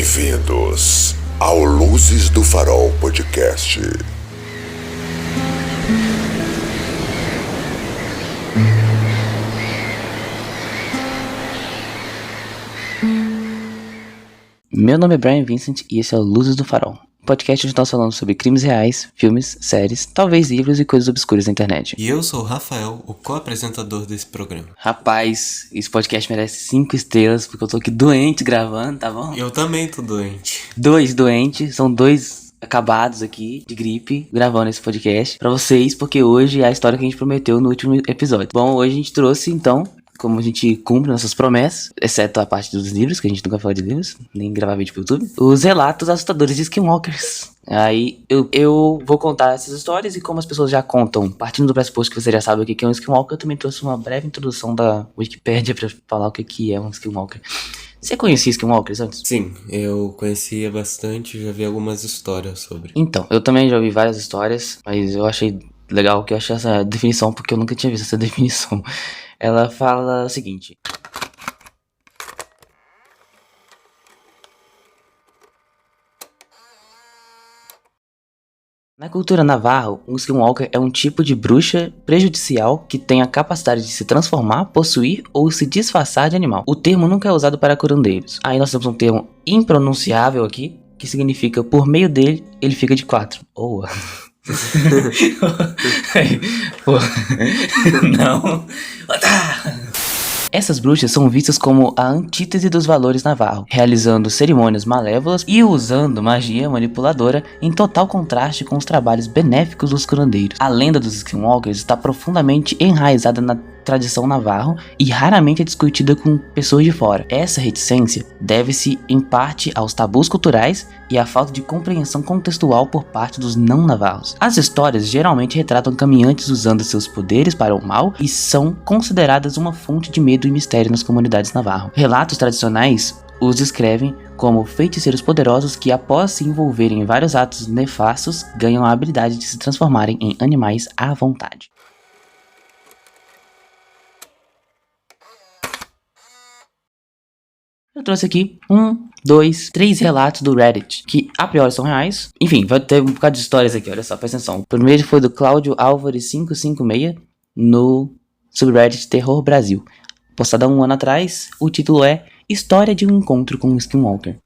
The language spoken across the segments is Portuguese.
Bem-vindos ao Luzes do Farol Podcast. Meu nome é Brian Vincent e esse é o Luzes do Farol, podcast onde nós falamos sobre crimes reais, filmes, séries, talvez livros e coisas obscuras da internet. E eu sou o Rafael, o co-apresentador desse programa. Rapaz, esse podcast merece 5 estrelas porque eu tô aqui doente gravando, tá bom? Eu também tô doente. 2 doentes, são 2 acabados aqui de gripe gravando esse podcast pra vocês, porque hoje é a história que a gente prometeu no último episódio. Bom, hoje a gente trouxe então, como a gente cumpre nossas promessas, exceto a parte dos livros, que a gente nunca fala de livros, nem gravar vídeo pro YouTube, os relatos assustadores de Skinwalkers. Aí eu vou contar essas histórias e como as pessoas já contam, partindo do pressuposto que você já sabe o que é um Skinwalker, eu também trouxe uma breve introdução da Wikipédia pra falar o que é um Skinwalker. Você conhecia Skinwalkers antes? Sim, eu conhecia bastante, já vi algumas histórias sobre. Então, eu também já ouvi várias histórias, mas eu achei legal que eu achei essa definição, porque eu nunca tinha visto essa definição. Ela fala o seguinte: na cultura navarro, um Skinwalker é um tipo de bruxa prejudicial que tem a capacidade de se transformar, possuir ou se disfarçar de animal. O termo nunca é usado para curandeiros. Aí nós temos um termo impronunciável aqui, que significa por meio dele, ele fica de 4. Ou... Pô, não. Essas bruxas são vistas como a antítese dos valores navarro, realizando cerimônias malévolas e usando magia manipuladora em total contraste com os trabalhos benéficos dos curandeiros. A lenda dos Skinwalkers está profundamente enraizada na tradição navarro e raramente é discutida com pessoas de fora. Essa reticência deve-se em parte aos tabus culturais e à falta de compreensão contextual por parte dos não navarros. As histórias geralmente retratam caminhantes usando seus poderes para o mal e são consideradas uma fonte de medo e mistério nas comunidades navarro. Relatos tradicionais os descrevem como feiticeiros poderosos que, após se envolverem em vários atos nefastos, ganham a habilidade de se transformarem em animais à vontade. Eu trouxe aqui 1, 2, 3 relatos do Reddit, que a priori são reais. Enfim, vai ter um bocado de histórias aqui, olha só, presta atenção. O primeiro foi do Cláudio Álvares 556 no subreddit Terror Brasil. Postado há um ano atrás, o título é História de um Encontro com um Skinwalker.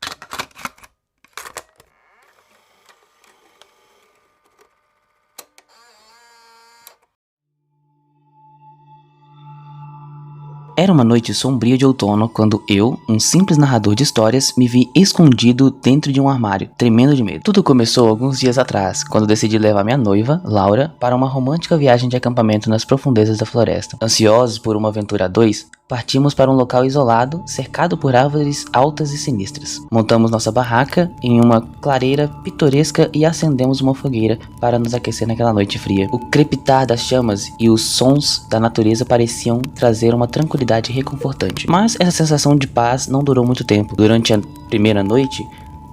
Era uma noite sombria de outono quando eu, um simples narrador de histórias, me vi escondido dentro de um armário, tremendo de medo. Tudo começou alguns dias atrás, quando decidi levar minha noiva, Laura, para uma romântica viagem de acampamento nas profundezas da floresta. Ansiosos por uma aventura a dois, partimos para um local isolado, cercado por árvores altas e sinistras. Montamos nossa barraca em uma clareira pitoresca e acendemos uma fogueira para nos aquecer naquela noite fria. O crepitar das chamas e os sons da natureza pareciam trazer uma tranquilidade reconfortante. Mas essa sensação de paz não durou muito tempo. Durante a primeira noite,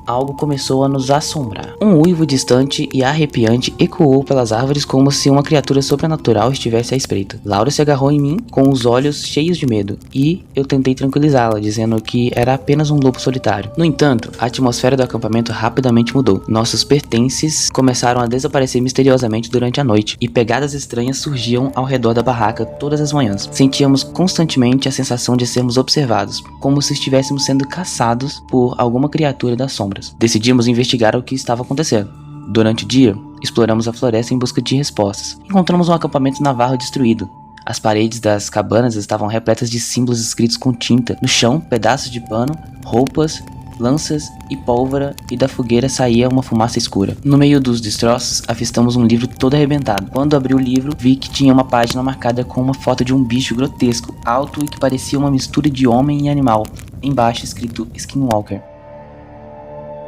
algo começou a nos assombrar. Um uivo distante e arrepiante ecoou pelas árvores como se uma criatura sobrenatural estivesse à espreita. Laura se agarrou em mim com os olhos cheios de medo e eu tentei tranquilizá-la, dizendo que era apenas um lobo solitário. No entanto, a atmosfera do acampamento rapidamente mudou. Nossos pertences começaram a desaparecer misteriosamente durante a noite e pegadas estranhas surgiam ao redor da barraca todas as manhãs. Sentíamos constantemente a sensação de sermos observados, como se estivéssemos sendo caçados por alguma criatura das sombras. Decidimos investigar o que estava acontecendo. Durante o dia, exploramos a floresta em busca de respostas. Encontramos um acampamento navarro destruído. As paredes das cabanas estavam repletas de símbolos escritos com tinta. No chão, pedaços de pano, roupas, lanças e pólvora, e da fogueira saía uma fumaça escura. No meio dos destroços, avistamos um livro todo arrebentado. Quando abri o livro, vi que tinha uma página marcada com uma foto de um bicho grotesco, alto e que parecia uma mistura de homem e animal. Embaixo escrito Skinwalker.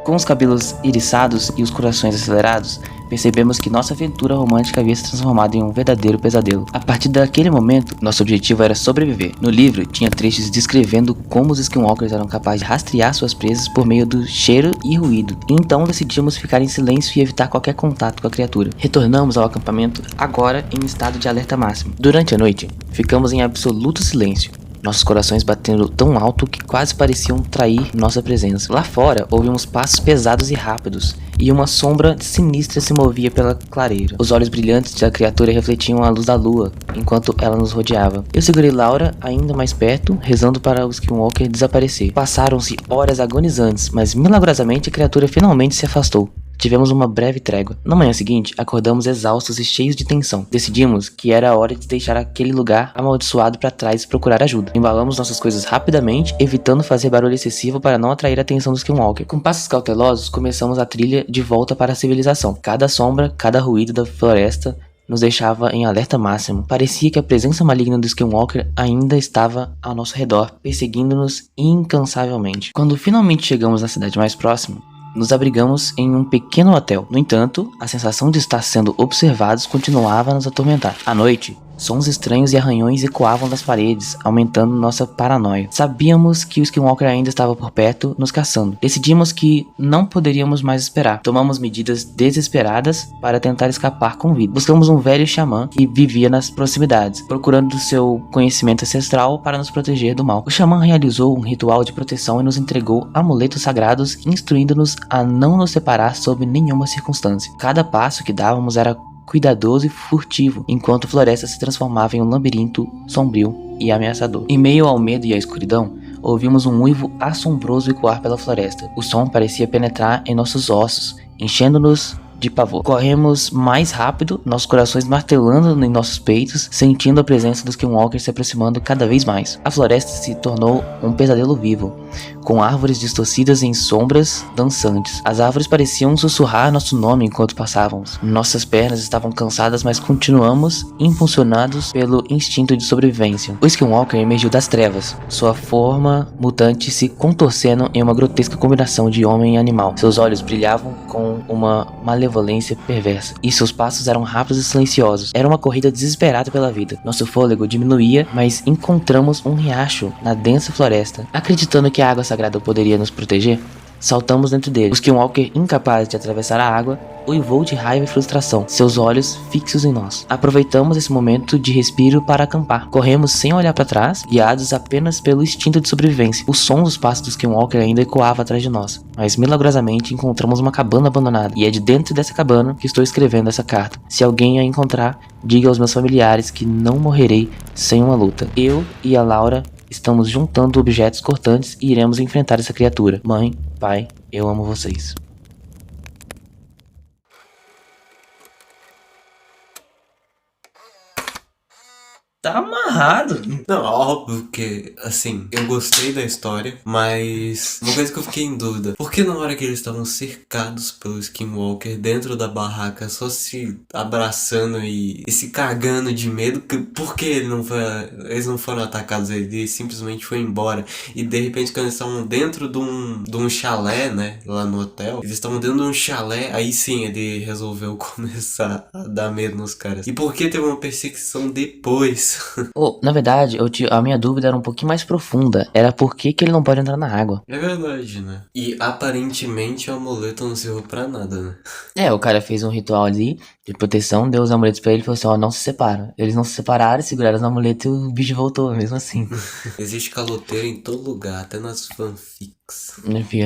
Com os cabelos iriçados e os corações acelerados, percebemos que nossa aventura romântica havia se transformado em um verdadeiro pesadelo. A partir daquele momento, nosso objetivo era sobreviver. No livro, tinha trechos descrevendo como os Skinwalkers eram capazes de rastrear suas presas por meio do cheiro e ruído. E então decidimos ficar em silêncio e evitar qualquer contato com a criatura. Retornamos ao acampamento, agora em estado de alerta máximo. Durante a noite, ficamos em absoluto silêncio. nossos corações batendo tão alto que quase pareciam trair nossa presença. Lá fora, ouvimos passos pesados e rápidos, e uma sombra sinistra se movia pela clareira. Os olhos brilhantes da criatura refletiam a luz da lua, enquanto ela nos rodeava. Eu segurei Laura ainda mais perto, rezando para o Skinwalker desaparecer. Passaram-se horas agonizantes, mas milagrosamente a criatura finalmente se afastou. Tivemos uma breve trégua. Na manhã seguinte, acordamos exaustos e cheios de tensão. Decidimos que era a hora de deixar aquele lugar amaldiçoado para trás e procurar ajuda. Embalamos nossas coisas rapidamente, evitando fazer barulho excessivo para não atrair a atenção do Skinwalker. Com passos cautelosos, começamos a trilha de volta para a civilização. Cada sombra, cada ruído da floresta nos deixava em alerta máximo. Parecia que a presença maligna do Skinwalker ainda estava ao nosso redor, perseguindo-nos incansavelmente. Quando finalmente chegamos na cidade mais próxima, nos abrigamos em um pequeno hotel. No entanto, a sensação de estar sendo observados continuava a nos atormentar. À noite, sons estranhos e arranhões ecoavam das paredes, aumentando nossa paranoia. Sabíamos que o Skinwalker ainda estava por perto, nos caçando. Decidimos que não poderíamos mais esperar. Tomamos medidas desesperadas para tentar escapar com vida. Buscamos um velho xamã que vivia nas proximidades, procurando seu conhecimento ancestral para nos proteger do mal. O xamã realizou um ritual de proteção e nos entregou amuletos sagrados, instruindo-nos a não nos separar sob nenhuma circunstância. Cada passo que dávamos era cuidadoso e furtivo, enquanto a floresta se transformava em um labirinto sombrio e ameaçador. Em meio ao medo e à escuridão, ouvimos um uivo assombroso ecoar pela floresta. O som parecia penetrar em nossos ossos, enchendo-nos de pavor. Corremos mais rápido, nossos corações martelando em nossos peitos, sentindo a presença dos Skinwalkers se aproximando cada vez mais. A floresta se tornou um pesadelo vivo, com árvores distorcidas em sombras dançantes. As árvores pareciam sussurrar nosso nome enquanto passávamos. Nossas pernas estavam cansadas, mas continuamos impulsionados pelo instinto de sobrevivência. O Skinwalker emergiu das trevas, sua forma mutante se contorcendo em uma grotesca combinação de homem e animal. Seus olhos brilhavam com uma malevolência perversa, e seus passos eram rápidos e silenciosos. Era uma corrida desesperada pela vida. Nosso fôlego diminuía, mas encontramos um riacho na densa floresta. Acreditando que a água sagrada poderia nos proteger, saltamos dentro dele. O Skinwalker, incapaz de atravessar a água, uivou de raiva e frustração, seus olhos fixos em nós. Aproveitamos esse momento de respiro para acampar. Corremos sem olhar para trás, guiados apenas pelo instinto de sobrevivência. O som dos passos do Skinwalker ainda ecoava atrás de nós, mas milagrosamente encontramos uma cabana abandonada, e é de dentro dessa cabana que estou escrevendo essa carta. Se alguém a encontrar, diga aos meus familiares que não morrerei sem uma luta. Eu e a Laura estamos juntando objetos cortantes e iremos enfrentar essa criatura. Mãe, pai, eu amo vocês. Tá amarrado. Não, óbvio que, assim, eu gostei da história, mas uma coisa que eu fiquei em dúvida, por que na hora que eles estavam cercados pelo Skinwalker dentro da barraca, só se abraçando e se cagando de medo, por que eles não foram atacados, ele simplesmente foi embora, e de repente quando eles estavam dentro de um chalé, né, lá no hotel, eles estavam dentro de um chalé, aí sim ele resolveu começar a dar medo nos caras. E por que teve uma perseguição depois? Na verdade, a minha dúvida era um pouquinho mais profunda. Era por que ele não pode entrar na água. É verdade, né? E aparentemente o amuleto não serviu pra nada, né? O cara fez um ritual ali de proteção, deu os amuletos pra ele e falou assim, não se separa. Eles não se separaram, seguraram os amuletos e o bicho voltou, mesmo assim. Existe caloteiro em todo lugar, até nas fanfics. Enfim,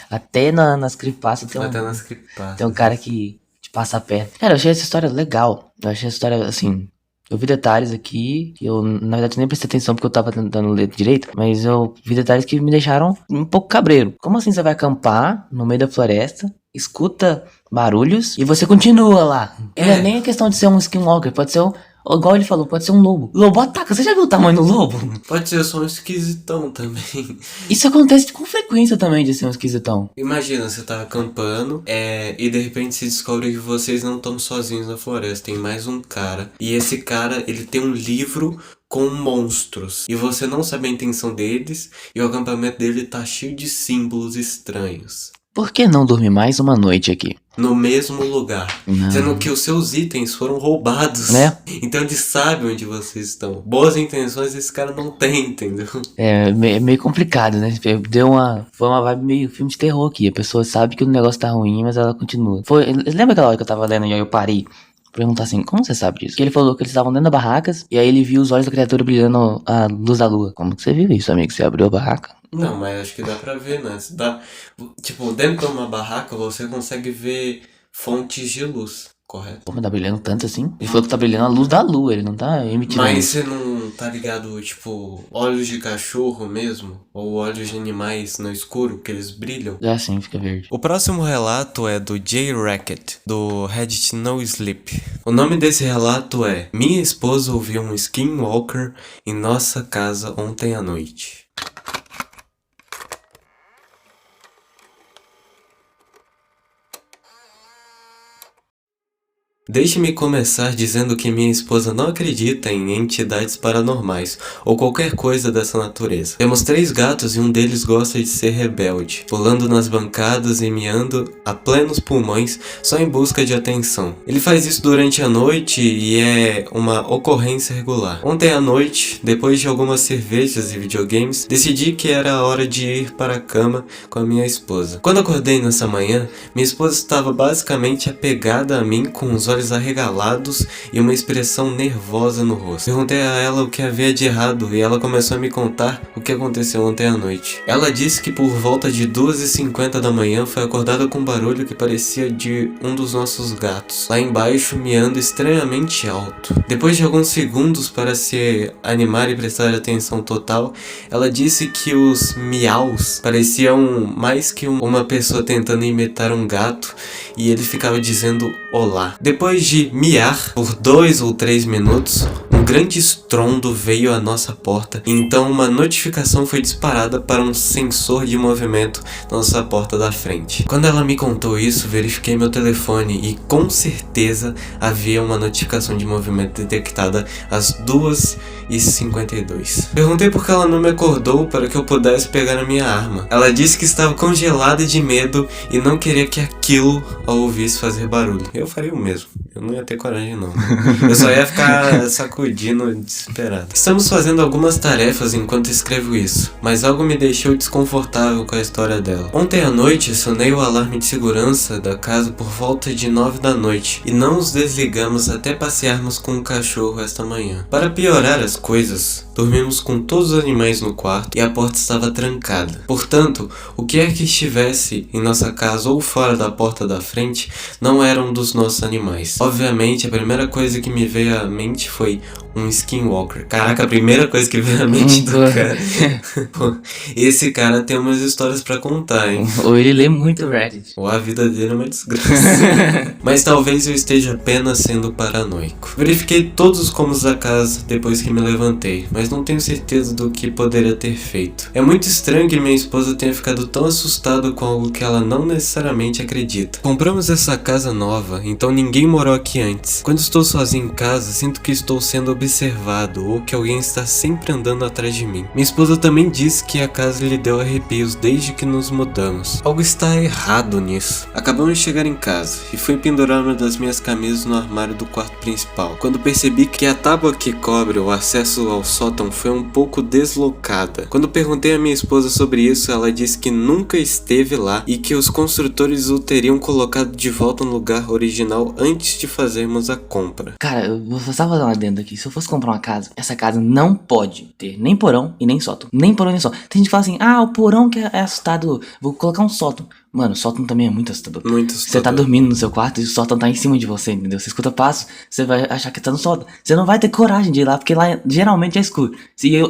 até nas creepypastas tem um cara que te passa a perna. Cara, eu achei essa história legal. Eu achei essa história, assim... Eu vi detalhes aqui, que eu, na verdade, nem prestei atenção porque eu tava tentando ler direito, mas eu vi detalhes que me deixaram um pouco cabreiro. Como assim você vai acampar no meio da floresta, escuta barulhos e você continua lá? Não é nem a questão de ser um Skinwalker, pode ser igual ele falou, pode ser um lobo. Lobo ataca, você já viu o tamanho do lobo? Pode ser só um esquisitão também. Isso acontece com frequência também de ser um esquisitão. Imagina, você tá acampando e de repente se descobre que vocês não estão sozinhos na floresta, tem mais um cara. E esse cara, ele tem um livro com monstros. E você não sabe a intenção deles, e o acampamento dele tá cheio de símbolos estranhos. Por que não dormir mais uma noite aqui? No mesmo lugar. Não. Sendo que os seus itens foram roubados. Né? Então ele sabe onde vocês estão. Boas intenções esse cara não tem, entendeu? É meio complicado, né? Foi uma vibe meio filme de terror aqui. A pessoa sabe que o negócio tá ruim, mas ela continua. Lembra aquela hora que eu tava lendo e aí eu parei? Perguntar assim, como você sabe disso? Que ele falou que eles estavam dentro da barracas e aí ele viu os olhos da criatura brilhando a luz da lua. Como que você viu isso, amigo? Você abriu a barraca? Não, mas acho que dá pra ver, né? Tipo, dentro de uma barraca você consegue ver fontes de luz, correto? Como tá brilhando tanto assim? Ele falou que tá brilhando a luz da lua, ele não tá emitindo Mas luz. você não tá ligado, tipo, olhos de cachorro mesmo? Ou olhos de animais no escuro, que eles brilham? Já sim, fica verde. O próximo relato é do Jay Rackett, do Reddit No Sleep. O nome desse relato é: Minha esposa ouviu um skinwalker em nossa casa ontem à noite. Deixe-me começar dizendo que minha esposa não acredita em entidades paranormais ou qualquer coisa dessa natureza. Temos 3 gatos e um deles gosta de ser rebelde, pulando nas bancadas e miando a plenos pulmões só em busca de atenção. Ele faz isso durante a noite e é uma ocorrência regular. Ontem à noite, depois de algumas cervejas e videogames, decidi que era a hora de ir para a cama com a minha esposa. Quando acordei nessa manhã, minha esposa estava basicamente apegada a mim com os olhos arregalados e uma expressão nervosa no rosto. Perguntei a ela o que havia de errado e ela começou a me contar o que aconteceu ontem à noite. Ela disse que por volta de 2h50 da manhã foi acordada com um barulho que parecia de um dos nossos gatos, lá embaixo miando estranhamente alto. Depois de alguns segundos para se animar e prestar atenção total, ela disse que os miaus pareciam mais que uma pessoa tentando imitar um gato e ele ficava dizendo olá. Depois de miar por 2 ou 3 minutos, um grande estrondo veio à nossa porta e então uma notificação foi disparada para um sensor de movimento na nossa porta da frente. Quando ela me contou isso, verifiquei meu telefone e com certeza havia uma notificação de movimento detectada às 2h52. Perguntei por que ela não me acordou para que eu pudesse pegar a minha arma. Ela disse que estava congelada de medo e não queria que aquilo a ouvisse fazer barulho. Eu faria o mesmo. Eu não ia ter coragem não. Eu só ia ficar sacudindo desesperado. Estamos fazendo algumas tarefas enquanto escrevo isso, mas algo me deixou desconfortável com a história dela. Ontem à noite sonei o alarme de segurança da casa por volta de 9 da noite e não os desligamos até passearmos com o cachorro esta manhã. Para piorar as coisas, dormimos com todos os animais no quarto e a porta estava trancada. Portanto, o que é que estivesse em nossa casa ou fora da porta da frente não era um dos nossos animais. Obviamente, a primeira coisa que me veio à mente foi um skinwalker. Caraca, a primeira coisa que veio à mente do cara. Pô, esse cara tem umas histórias pra contar, hein? Ou ele lê muito Reddit. Ou a vida dele é uma desgraça. Mas talvez eu esteja apenas sendo paranoico. Verifiquei todos os cômodos da casa depois que me levantei, mas não tenho certeza do que poderia ter feito. É muito estranho que minha esposa tenha ficado tão assustada com algo que ela não necessariamente acredita. Compramos essa casa nova, então ninguém morou aqui antes. Quando estou sozinho em casa, sinto que estou sendo observado ou que alguém está sempre andando atrás de mim. Minha esposa também disse que a casa lhe deu arrepios desde que nos mudamos. Algo está errado nisso. Acabamos de chegar em casa e fui pendurar uma das minhas camisas no armário do quarto principal, quando percebi que a tábua que cobre o acesso ao sótão foi um pouco deslocada. Quando perguntei à minha esposa sobre isso, ela disse que nunca esteve lá e que os construtores o teriam colocado de volta no lugar original antes de fazermos a compra. Cara, eu vou só fazer uma adenda aqui. Se eu fosse comprar uma casa, essa casa não pode ter nem porão e nem sótão. Nem porão e nem sótão. Tem gente que fala assim, o porão que é assustado, vou colocar um sótão. Mano, o sótão também é muito assustador. Muito assustador. Você tá dormindo no seu quarto e o sótão tá em cima de você, entendeu? Você escuta passo, você vai achar que tá no sótão. Você não vai ter coragem de ir lá, porque lá geralmente é escuro.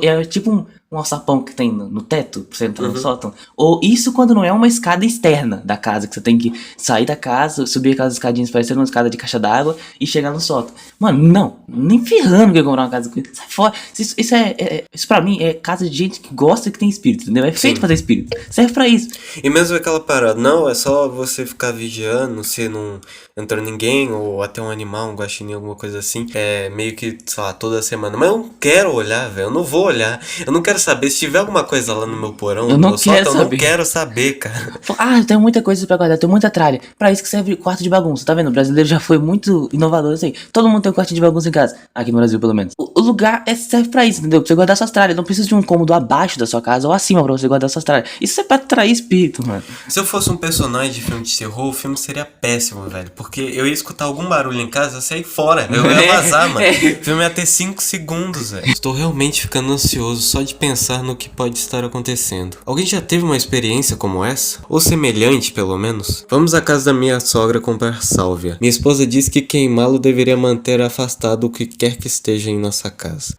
É tipo um alçapão que tem no teto, pra você entrar no sótão. Ou isso quando não é uma escada externa da casa, que você tem que sair da casa, subir aquelas escadinhas parecendo uma escada de caixa d'água e chegar no sótão. Mano, não. Nem ferrando que eu comprar uma casa com isso. Sai fora. Isso pra mim é casa de gente que gosta e que tem espírito, entendeu? É feito pra ter espírito. Serve pra isso. E mesmo aquela parada, não, é só você ficar vigiando, se não entrou ninguém, ou até um animal, um guaxinim, alguma coisa assim, meio que, sei lá, toda semana. Mas eu não quero olhar, velho, eu não vou olhar, eu não quero saber. Se tiver alguma coisa lá no meu porão, Eu no não meu sótão, quero eu não saber. quero saber, cara. Ah, eu tenho muita coisa pra guardar, eu tenho muita tralha. Pra isso que serve quarto de bagunça, tá vendo? O brasileiro já foi muito inovador, assim. Todo mundo tem um quartinho de bagunça em casa. Aqui no Brasil, pelo menos. O lugar serve pra isso, entendeu? Pra você guardar suas tralhas. Não precisa de um cômodo abaixo da sua casa ou acima pra você guardar suas tralhas. Isso é pra atrair espírito, mano. Se eu fosse um personagem de filme de terror, o filme seria péssimo, velho. Porque eu ia escutar algum barulho em casa, eu sair fora. Eu ia vazar, mano. O filme ia ter 5 segundos, velho. Estou realmente ficando ansioso só de pensar no que pode estar acontecendo. Alguém já teve uma experiência como essa? Ou semelhante, pelo menos? Vamos à casa da minha sogra comprar sálvia. Minha esposa diz que queimá-lo deveria manter afastado o que quer que esteja em nossa casa.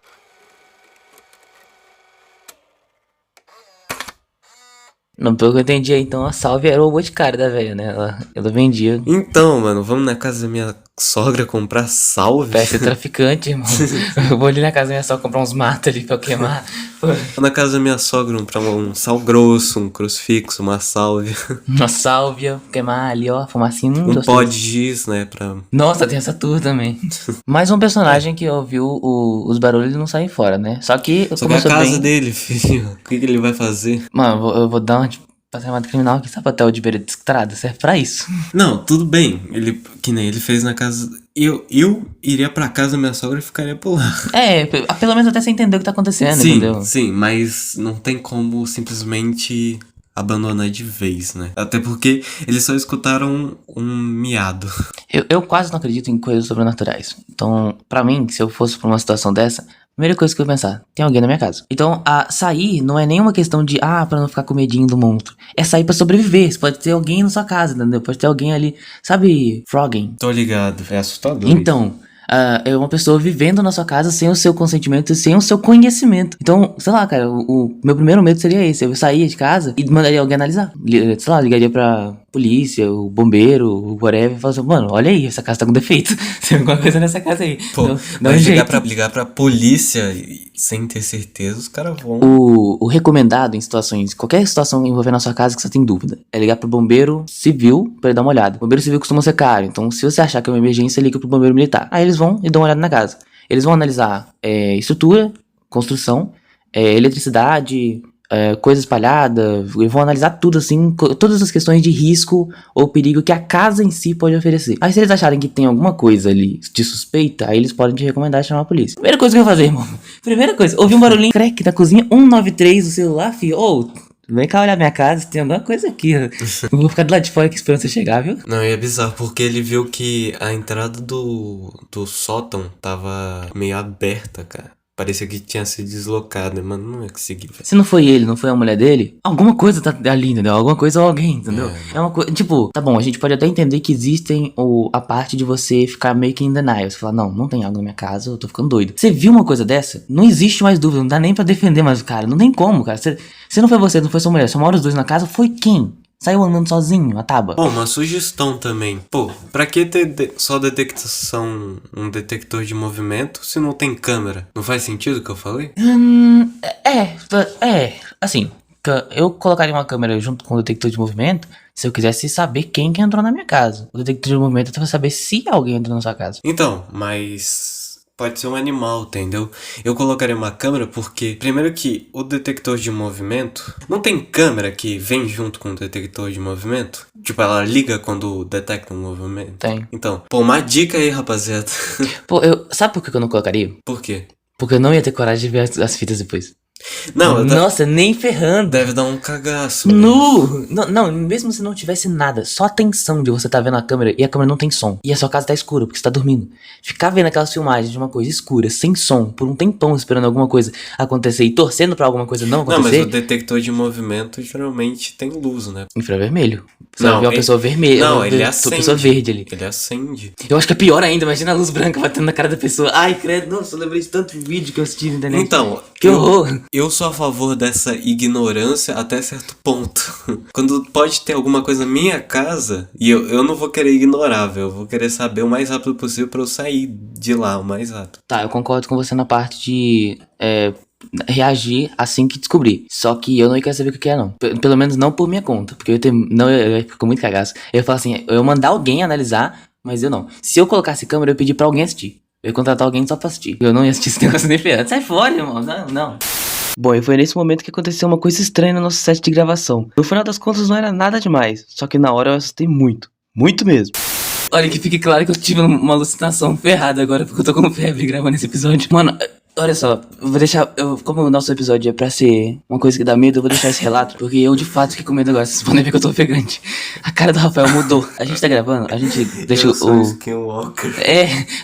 Não, pelo que eu entendi, então a salve era o boticário da velha, né? Ela vendia. Então, mano, vamos na casa da minha sogra comprar sálvia? Parece ser traficante, irmão. Eu vou ali na casa da minha sogra comprar uns matos ali pra eu queimar. Vou na casa da minha sogra comprar um sal grosso, um crucifixo, uma sálvia. Uma sálvia, queimar ali, ó, fumacinha. Um pó de giz, né, pra... Nossa, tem essa tour também. Mais um personagem que ouviu os barulhos e não sai fora, né? Só que Só que é a casa dele, filho. O que ele vai fazer? Mano, eu vou dar uma passamada criminal aqui, sabe, até o de beira de estrada, serve pra isso. Não, tudo bem. Ele, que nem ele fez na casa... Eu iria pra casa da minha sogra e ficaria por lá. É, pelo menos até você entender o que tá acontecendo, entendeu? Sim, mas não tem como simplesmente abandonar de vez, né? Até porque eles só escutaram um miado. Eu quase não acredito em coisas sobrenaturais. Então, pra mim, se eu fosse pra uma situação dessa, primeira coisa que eu ia pensar, tem alguém na minha casa. Então, sair não é nenhuma questão de, pra não ficar com medinho do monstro. É sair pra sobreviver. Você pode ter alguém na sua casa, entendeu? Pode ter alguém ali, sabe, frogging. Tô ligado, é assustador. Então, é uma pessoa vivendo na sua casa sem o seu consentimento e sem o seu conhecimento. Então, sei lá, cara, o meu primeiro medo seria esse. Eu saía de casa e mandaria alguém analisar. Sei lá, ligaria pra polícia, o bombeiro, o whatever, e falaria assim, mano, olha aí, essa casa tá com defeito. Tem alguma coisa nessa casa aí. Pô, dá um jeito. ligar pra polícia sem ter certeza, os caras vão... O recomendado em situações, qualquer situação envolvendo a sua casa que você tem dúvida, é ligar pro bombeiro civil pra ele dar uma olhada. O bombeiro civil costuma ser caro, então se você achar que é uma emergência, liga pro bombeiro militar. Aí eles vão e dão uma olhada na casa. Eles vão analisar estrutura, construção, eletricidade, coisa espalhada, e vão analisar tudo assim, todas as questões de risco ou perigo que a casa em si pode oferecer. Aí se eles acharem que tem alguma coisa ali de suspeita, aí eles podem te recomendar chamar a polícia. Primeira coisa que eu vou fazer, irmão. Primeira coisa, ouvi um barulhinho crack da cozinha, 193 do celular, filho. Vem cá olhar minha casa, tem alguma coisa aqui. Eu vou ficar do lado de fora aqui esperando você chegar, viu? Não, é bizarro, porque ele viu que a entrada do sótão tava meio aberta, cara. Parecia que tinha se deslocado, mas não ia conseguir, velho. Se não foi ele, não foi a mulher dele, alguma coisa tá ali, entendeu? Alguma coisa ou alguém, entendeu? É uma coisa, tipo, tá bom, a gente pode até entender que existem a parte de você ficar meio que in denial. Você fala, não tem algo na minha casa, eu tô ficando doido. Você viu uma coisa dessa? Não existe mais dúvida, não dá nem pra defender mais o cara, não tem como, cara. Se não foi você, não foi sua mulher, só moram os dois na casa, foi quem? Saiu andando sozinho, a tábua. Pô, uma sugestão também. Pô, pra que ter só um detector de movimento se não tem câmera? Não faz sentido o que eu falei? Assim, eu colocaria uma câmera junto com o detector de movimento se eu quisesse saber quem que entrou na minha casa. O detector de movimento é pra saber se alguém entrou na sua casa. Então, mas... pode ser um animal, entendeu? Eu colocaria uma câmera porque, primeiro que o detector de movimento... não tem câmera que vem junto com o detector de movimento? Tipo, ela liga quando detecta um movimento? Tem. Então, pô, uma dica aí, rapaziada. Pô, sabe por que eu não colocaria? Por quê? Porque eu não ia ter coragem de ver as fitas depois. Não, Nossa, nem ferrando. deve dar um cagaço. Não, mesmo se não tivesse nada, só a tensão de você tá vendo a câmera e a câmera não tem som. E a sua casa tá escura, porque você tá dormindo. Ficar vendo aquelas filmagens de uma coisa escura, sem som, por um tempão esperando alguma coisa acontecer e torcendo pra alguma coisa não acontecer. Não, mas o detector de movimento geralmente tem luz, né? Infravermelho. Você Não, vai ver uma pessoa vermelha. Não, ele uma acende. pessoa verde ali. Ele acende. Eu acho que é pior ainda, imagina a luz branca batendo na cara da pessoa. Ai, credo, nossa, eu lembrei de tanto vídeo que eu assisti na internet. Então, que horror. Eu sou a favor dessa ignorância até certo ponto. Quando pode ter alguma coisa na minha casa, e eu não vou querer ignorar, velho. Eu vou querer saber o mais rápido possível pra eu sair de lá o mais rápido. Tá, eu concordo com você na parte de reagir assim que descobrir. Só que eu não ia querer saber o que é, não. Pelo menos não por minha conta. Porque eu ia ficar muito cagaço. Eu ia falar assim, eu ia mandar alguém analisar, mas eu não. Se eu colocasse câmera, eu ia pedir pra alguém assistir. Eu ia contratar alguém só pra assistir. Eu não ia assistir esse negócio nem ferrando. Sai fora, irmão. Não. Bom, e foi nesse momento que aconteceu uma coisa estranha no nosso set de gravação. No final das contas não era nada demais, só que na hora eu assustei muito. Muito mesmo. Olha, que fique claro que eu tive uma alucinação ferrada agora, porque eu tô com febre gravando esse episódio. Mano, olha só, eu vou deixar. Como o nosso episódio é pra ser uma coisa que dá medo, eu vou deixar esse relato, porque eu de fato fiquei com medo agora. Vocês podem ver que eu tô ofegante. A cara do Rafael mudou. A gente tá gravando, a gente deixa o Skinwalker.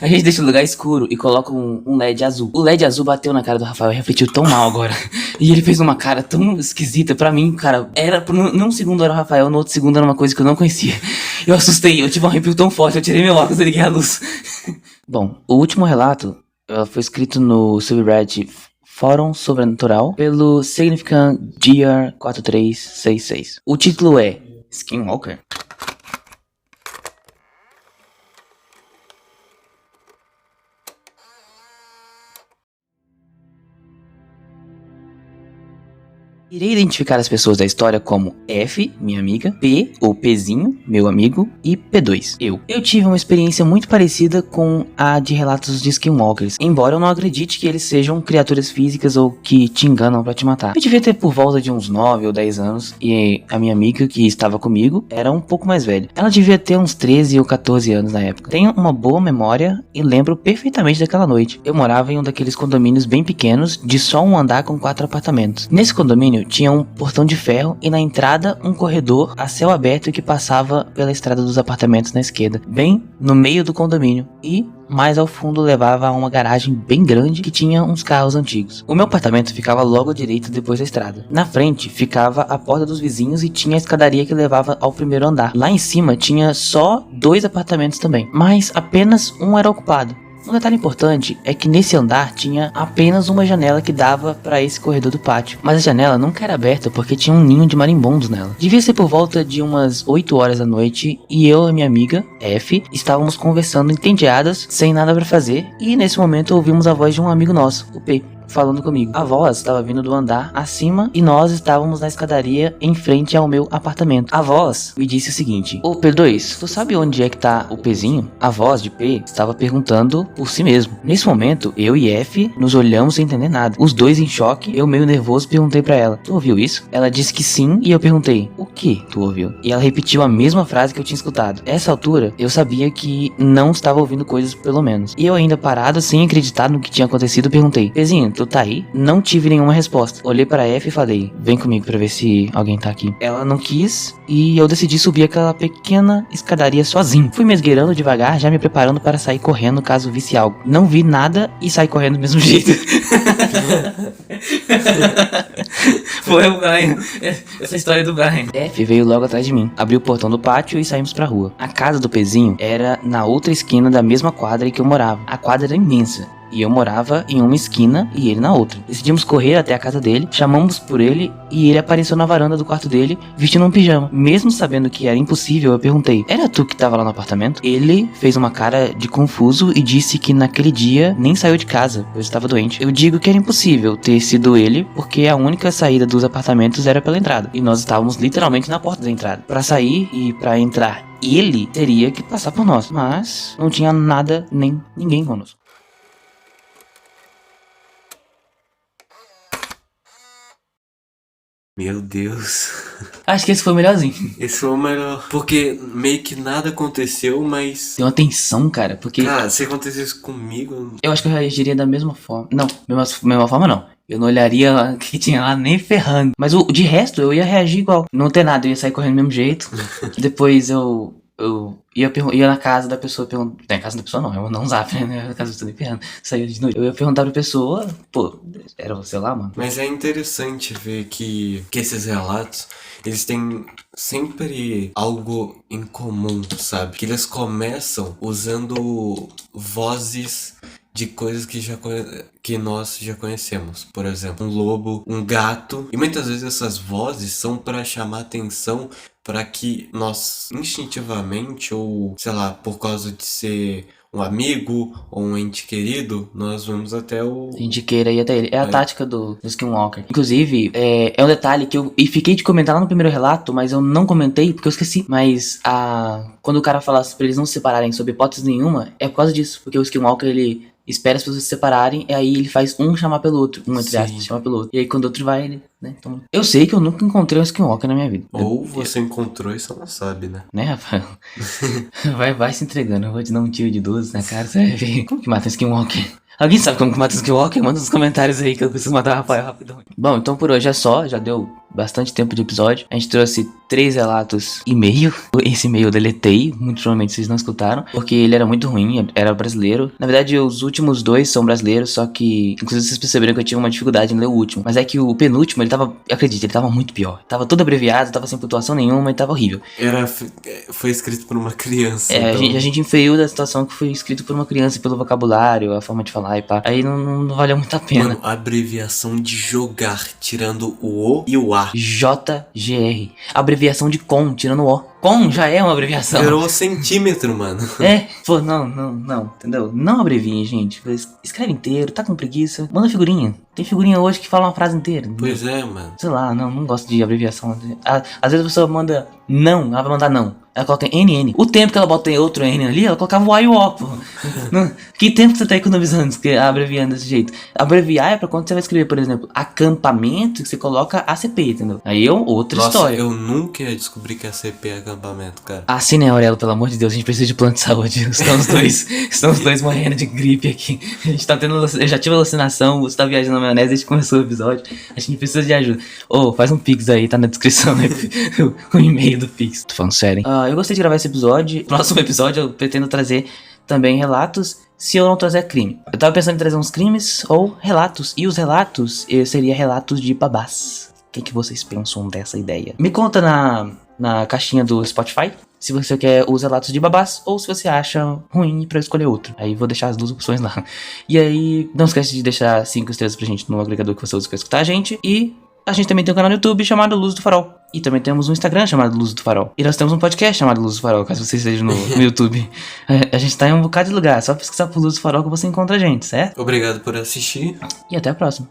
A gente deixa o lugar escuro e coloca um LED azul. O LED azul bateu na cara do Rafael e refletiu tão mal agora. E ele fez uma cara tão esquisita pra mim, cara. Era, num segundo era o Rafael, no outro segundo era uma coisa que eu não conhecia. Eu assustei, eu tive um arrepio tão forte, eu tirei meu óculos e liguei a luz. Bom, o último relato foi escrito no subreddit Fórum Sobrenatural pelo Significant Gear 4366. O título é Skinwalker. Irei identificar as pessoas da história como F, minha amiga, P, ou Pzinho, meu amigo, e P2, eu. Eu tive uma experiência muito parecida com a de relatos de Skinwalkers, embora eu não acredite que eles sejam criaturas físicas ou que te enganam pra te matar. Eu devia ter por volta de uns 9 ou 10 anos, e a minha amiga que estava comigo era um pouco mais velha. Ela devia ter uns 13 ou 14 anos na época. Tenho uma boa memória e lembro perfeitamente daquela noite. Eu morava em um daqueles condomínios bem pequenos, de só um andar com 4 apartamentos. Nesse condomínio tinha um portão de ferro e na entrada um corredor a céu aberto que passava pela estrada dos apartamentos na esquerda, bem no meio do condomínio, e mais ao fundo levava a uma garagem bem grande que tinha uns carros antigos. O meu apartamento ficava logo à direita depois da estrada. Na frente ficava a porta dos vizinhos e tinha a escadaria que levava ao primeiro andar. Lá em cima tinha só 2 apartamentos também, mas apenas um era ocupado. Um detalhe importante é que nesse andar tinha apenas uma janela que dava para esse corredor do pátio, mas a janela nunca era aberta porque tinha um ninho de marimbondos nela. Devia ser por volta de umas 8 horas da noite e eu e minha amiga, F, estávamos conversando entediadas, sem nada para fazer, e nesse momento ouvimos a voz de um amigo nosso, o P, falando comigo. A voz estava vindo do andar acima e nós estávamos na escadaria em frente ao meu apartamento. A voz me disse o seguinte: Ô P2, tu sabe onde é que tá o Pzinho? A voz de P estava perguntando por si mesmo. Nesse momento, eu e F nos olhamos sem entender nada. Os dois em choque, eu meio nervoso perguntei pra ela: tu ouviu isso? Ela disse que sim e eu perguntei: o que tu ouviu? E ela repetiu a mesma frase que eu tinha escutado. Essa altura, eu sabia que não estava ouvindo coisas pelo menos. E eu ainda parado, sem acreditar no que tinha acontecido, perguntei: Pzinho, tu tá aí? Não tive nenhuma resposta. Olhei para F e falei: vem comigo pra ver se alguém tá aqui. Ela não quis e eu decidi subir aquela pequena escadaria sozinho. Fui me esgueirando devagar, já me preparando para sair correndo caso visse algo. Não vi nada e saí correndo do mesmo jeito. Foi o Brian. Essa história é do Brian. F veio logo atrás de mim, abriu o portão do pátio e saímos pra rua. A casa do Pzinho era na outra esquina da mesma quadra em que eu morava. A quadra era imensa e eu morava em uma esquina e ele na outra. Decidimos correr até a casa dele, chamamos por ele e ele apareceu na varanda do quarto dele vestindo um pijama. Mesmo sabendo que era impossível, eu perguntei: era tu que tava lá no apartamento? Ele fez uma cara de confuso e disse que naquele dia nem saiu de casa, pois estava doente. Eu digo que era impossível ter sido ele, porque a única saída dos apartamentos era pela entrada e nós estávamos literalmente na porta da entrada. Para sair e para entrar, ele teria que passar por nós, mas não tinha nada nem ninguém conosco. Meu Deus. Acho que esse foi o melhorzinho. Esse foi o melhor. Porque meio que nada aconteceu, mas... Tem uma tensão, cara, porque... Cara, se acontecesse comigo... eu acho que eu reagiria da mesma forma. Não, mesma forma não. Eu não olharia o que tinha lá nem ferrando. Mas de resto, eu ia reagir igual. Não ter nada, eu ia sair correndo do mesmo jeito. Depois eu ia na casa da pessoa perguntar. Não, na casa da pessoa não, eu mandar um zap, né? Na casa da pessoa nem ferrando. Saía de noite. Eu ia perguntar pra pessoa, pô, era você lá, mano? Mas é interessante ver que esses relatos, eles têm sempre algo em comum, sabe? Que eles começam usando vozes de coisas que nós já conhecemos. Por exemplo, um lobo, um gato. E muitas vezes essas vozes são para chamar atenção, para que nós instintivamente, ou sei lá, por causa de ser um amigo ou um ente querido, nós vamos até o... A gente queira ir até ele. É a tática do Skinwalker. Inclusive, é um detalhe que eu fiquei de comentar lá no primeiro relato, mas eu não comentei porque eu esqueci. Mas quando o cara falasse pra eles não se separarem sob hipótese nenhuma, é por causa disso. Porque o Skinwalker, ele espera as pessoas se separarem, e aí ele faz um chamar pelo outro, um entre Sim. aspas, chamar pelo outro. E aí quando o outro vai, ele, né, toma. Eu sei que eu nunca encontrei um Skinwalker na minha vida. Ou você encontrou e só não sabe, né? Né, Rafael? vai se entregando, eu vou te dar um tiro de 12 na cara, você vai ver. Como que mata um Skinwalker? Alguém sabe como que mata um Skinwalker? Manda nos comentários aí que eu preciso matar o Rafael rapidão. Bom, então por hoje é só, já deu bastante tempo de episódio. A gente trouxe 3 relatos e meio. Esse e-mail eu deletei, muito provavelmente vocês não escutaram, porque ele era muito ruim, era brasileiro. Na verdade, os últimos 2 são brasileiros, só que, inclusive vocês perceberam que eu tive uma dificuldade em ler o último. Mas é que o penúltimo, ele tava, acredite, ele tava muito pior. Tava todo abreviado, tava sem pontuação nenhuma e tava horrível. Foi escrito por uma criança. É, então... a gente inferiu da situação que foi escrito por uma criança pelo vocabulário, a forma de falar e pá. Aí não valeu muito a pena. Mano, a abreviação de jogar, tirando o O e o A. JGR. Abreviação de com, tirando o O. Com já é uma abreviação. Virou centímetro, mano. É, pô, não, entendeu? Não abreviem, gente. Escreve inteiro, tá com preguiça. Manda figurinha. Tem figurinha hoje que fala uma frase inteira. Entendeu? Pois é, mano. Sei lá, não gosto de abreviação. Às vezes a pessoa manda não, ela vai mandar não. Ela coloca NN. O tempo que ela bota outro N ali, ela colocava o A e o O, pô. Que tempo que você tá economizando abreviando desse jeito? Abreviar é pra quando você vai escrever, por exemplo, acampamento, que você coloca ACP, entendeu? Aí é outra Nossa, história. eu nunca ia descobrir que a CP é acampamento, cara. Assine, Aurelo, pelo amor de Deus, a gente precisa de plano de saúde. Estão os dois morrendo de gripe aqui. A gente tá tendo. Eu já tive alucinação, você tá viajando na maionese desde que começou o episódio. A gente precisa de ajuda. Faz um Pix aí, tá na descrição aí, o e-mail do Pix. Tô falando sério, hein? Eu gostei de gravar esse episódio. Próximo episódio eu pretendo trazer também relatos, se eu não trouxer crime. Eu tava pensando em trazer uns crimes ou relatos. E os relatos seria relatos de babás. O que vocês pensam dessa ideia? Me conta na caixinha do Spotify se você quer os relatos de babás ou se você acha ruim pra eu escolher outro. Aí vou deixar as 2 opções lá. E aí, não esquece de deixar 5 estrelas pra gente no agregador que você usa pra escutar a gente. E a gente também tem um canal no YouTube chamado Luz do Farol. E também temos um Instagram chamado Luz do Farol. E nós temos um podcast chamado Luz do Farol, caso você esteja no YouTube. A gente tá em um bocado de lugar, só pesquisar por Luz do Farol que você encontra a gente, certo? Obrigado por assistir. E até a próxima.